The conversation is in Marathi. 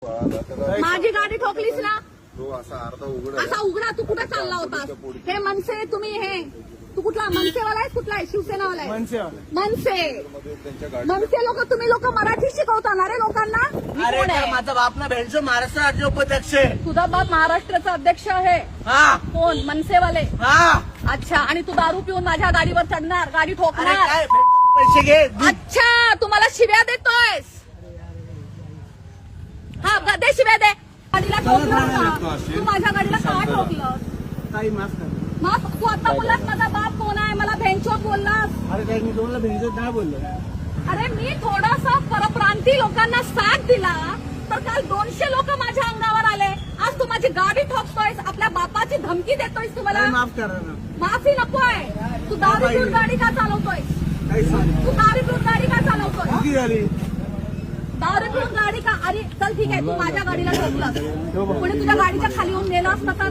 माझी गाडी ठोकलीस ना, तो असा असा उघडा. तू कुठे चालला होतास? हे मनसे, तुम्ही हे तू कुठला मनसेवाला आहेस? कुठला आहे? शिवसेनावाला आहे? मनसे लोक, तुम्ही लोक मराठी शिकवता ना रे लोकांना? अरे माझा बाप ना भेंडचं महाराष्ट्र राज्य उपाध्यक्ष आहे. तुझा बाप महाराष्ट्राचा अध्यक्ष आहे? हा. कोण? मनसेवाले? हा. अच्छा. आणि तू दारू पिऊन माझ्या गाडीवर चढणार, गाडी अरे ठोकणार? काय भेंडचं पैसे घे. अच्छा, तू मला शिव्या देतोयस? हा, दे शिव्या दे. गाडीला ठोकलं का? तू माझ्या गाडीला का ठोकलं? काही माफ कर. मग तू आता बोललास माझा बाप कोण आहे, मला भेंचोद बोललास. अरे काय मी तुम्हाला भेंडचं नाही बोललो. अरे मी थोडासा परप्रांती लोकांना साथ दिला तर काल 200 लोक माझ्या अंगावर आले. आज तू माझी गाडी ठोकतोयस, आपल्या बापाची धमकी देतोयस. तुम्हाला माफ करा ना. माफी नकोय. तू दारू पिऊन गाडी का चालवतोय? तू दारू पिऊन गाडी का चालवतोय? किती झाली? दारू पिऊन गाडी का? अरे चल ठीक आहे, तू माझ्या गाडीला ठोकलं, कोणी तुझ्या गाडीच्या खाली येऊन नेलं असतं तर?